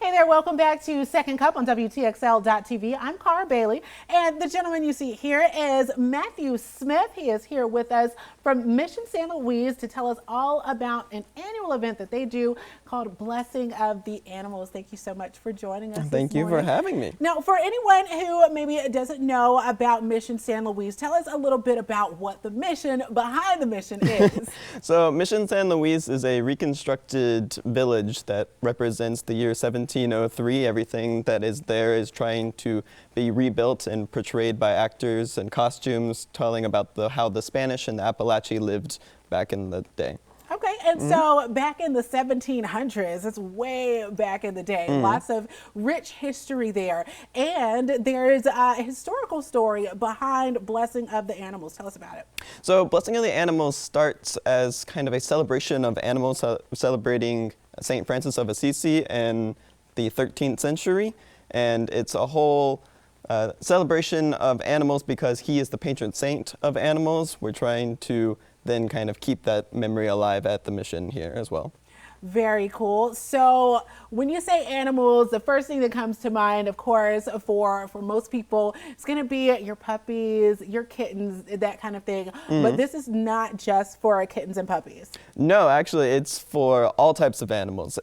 Hey there, welcome back to Second Cup on WTXL.TV. I'm Cara Bailey, and the gentleman you see here is Matthew Smith. He is here with us from Mission San Luis to tell us all about an annual event that they do called Blessing of the Animals. Thank you so much for joining us. Thank you for having me. Now, for anyone who maybe doesn't know about Mission San Luis, tell us a little bit about what the mission behind the mission is. So Mission San Luis is a reconstructed village that represents the year 1703. Everything that is there is trying to be rebuilt and portrayed by actors and costumes, telling about how the Spanish and the Appalachian lived back in the day. Okay, and so back in the 1700s, it's way back in the day, lots of rich history there. And there's a historical story behind Blessing of the Animals. Tell us about it. So Blessing of the Animals starts as kind of a celebration of animals, celebrating St. Francis of Assisi in the 13th century. And it's a whole celebration of animals because he is the patron saint of animals. We're trying to then kind of keep that memory alive at the mission here as well. Very cool. So when you say animals, the first thing that comes to mind, of course, for most people, it's going to be your puppies, your kittens, that kind of thing. But this is not just for kittens and puppies. No, actually, it's for all types of animals.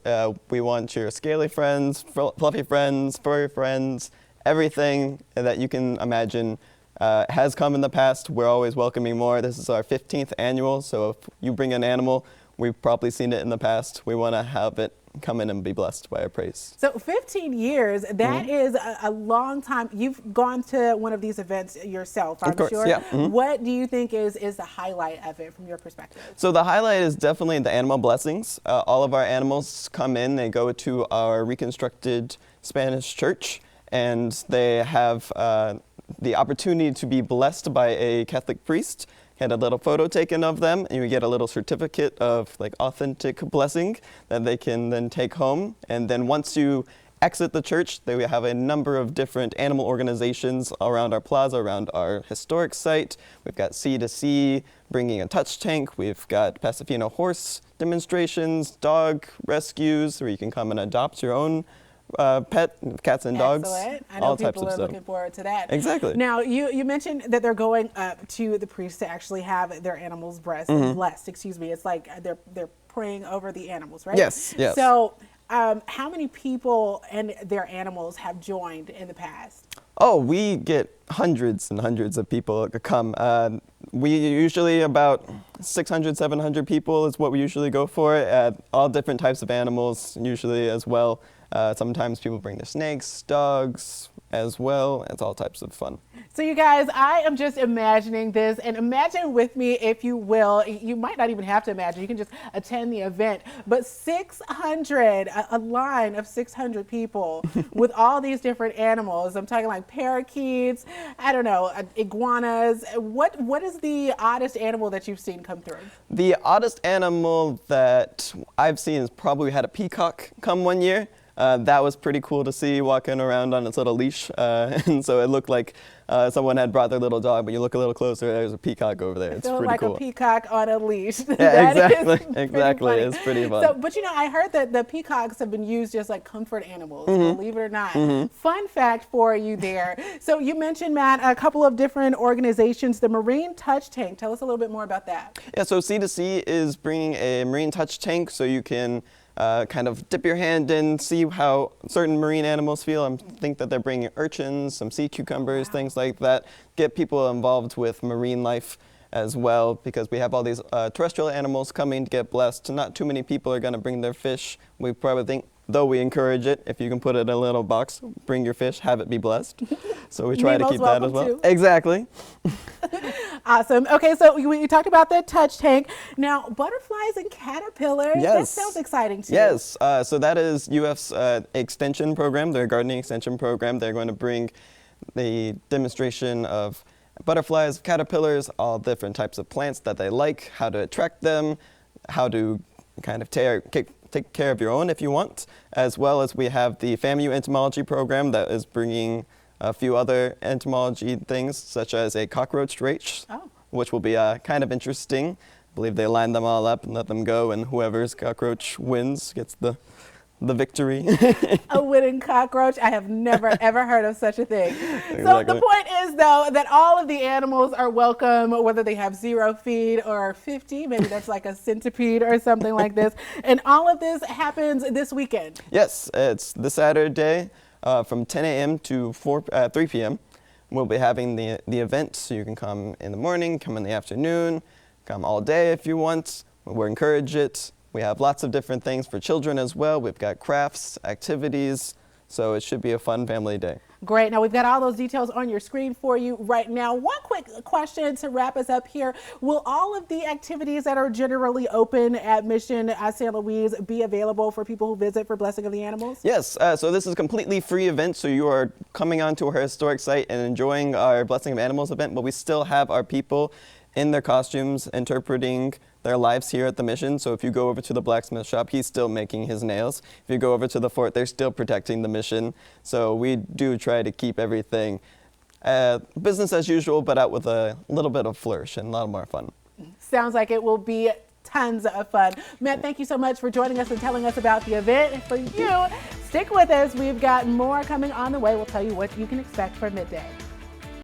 We want your scaly friends, fluffy friends, furry friends, everything that you can imagine. Has come in the past. We're always welcoming more. This is our 15th annual, so if you bring an animal, we've probably seen it in the past. We want to have it come in and be blessed by our praise. So 15 years, that is a long time. You've gone to one of these events yourself, I'm sure. Yeah. What do you think is the highlight of it from your perspective? So the highlight is definitely the animal blessings. All of our animals come in, they go to our reconstructed Spanish church, and they have the opportunity to be blessed by a Catholic priest. Get a little photo taken of them, and you get a little certificate of like authentic blessing that they can then take home. And then once you exit the church, we have a number of different animal organizations around our plaza, around our historic site. We've got C2C bringing a touch tank. We've got Pasifino horse demonstrations, dog rescues, where you can come and adopt your own pet, cats and dogs. Excellent. I know all people types of are stuff. looking forward to that. Exactly. Now, you mentioned that they're going up to the priest to actually have their animals blessed. Excuse me. It's like they're praying over the animals, right? Yes. Yes. So, how many people and their animals have joined in the past? Oh, we get hundreds and hundreds of people come. We usually about 600, 700 people is what we usually go for. All different types of animals usually as well. Sometimes people bring their snakes, dogs as well. It's all types of fun. So you guys, I am just imagining this, and imagine with me, if you will. You might not even have to imagine. You can just attend the event. But 600, a line of 600 people with all these different animals. I'm talking like parakeets, I don't know, iguanas. What is the oddest animal that you've seen come through? The oddest animal that I've seen is probably we had a peacock come one year. That was pretty cool to see walking around on its little leash. And so it looked like someone had brought their little dog, but you look a little closer, there's a peacock over there. It's pretty cool. Like a peacock on a leash. Yeah, exactly. It's pretty fun. So, but you know, I heard that the peacocks have been used just like comfort animals, believe it or not. Fun fact for you there. So you mentioned, Matt, a couple of different organizations, the Marine Touch Tank. Tell us a little bit more about that. Yeah, so C2C is bringing a marine touch tank so you can kind of dip your hand in, see how certain marine animals feel. I think that they're bringing urchins, some sea cucumbers, things like that. Get people involved with marine life as well, because we have all these terrestrial animals coming to get blessed. Not too many people are going to bring their fish. We probably think, though we encourage it, if you can put it in a little box, bring your fish, have it be blessed. So we try to keep that as well. Too. Exactly. Awesome. Okay, so we talked about the touch tank. Now, butterflies and caterpillars, that sounds exciting too. Yes, so that is UF's extension program, their gardening extension program. They're going to bring the demonstration of butterflies, caterpillars, all different types of plants that they like, how to attract them, how to kind of take care of your own if you want, as well as we have the FAMU entomology program that is bringing a few other entomology things, such as a cockroach race, which will be kind of interesting. I believe they line them all up and let them go, and whoever's cockroach wins gets the the victory. A winning cockroach? I have never ever heard of such a thing. So Exactly. the point is, though, that all of the animals are welcome, whether they have 0 feet or 50, maybe that's like a centipede or something like this. And all of this happens this weekend. Yes, it's this Saturday from 10 a.m. to 3 p.m. We'll be having the event, so you can come in the morning, come in the afternoon, come all day if you want. We'll encourage it. We have lots of different things for children as well. We've got crafts, activities, so it should be a fun family day. Great. Now, we've got all those details on your screen for you right now. One quick question to wrap us up here. Will all of the activities that are generally open at Mission St. Louise be available for people who visit for Blessing of the Animals? Yes, so this is a completely free event, so you are coming onto our historic site and enjoying our Blessing of Animals event, but we still have our people in their costumes interpreting their lives here at the mission. So if you go over to the blacksmith shop, he's still making his nails. If you go over to the fort, they're still protecting the mission. So we do try to keep everything business as usual, but out with a little bit of flourish and a lot more fun. Sounds like it will be tons of fun. Matt, thank you so much for joining us and telling us about the event. For you, stick with us. We've got more coming on the way. We'll tell you what you can expect for midday.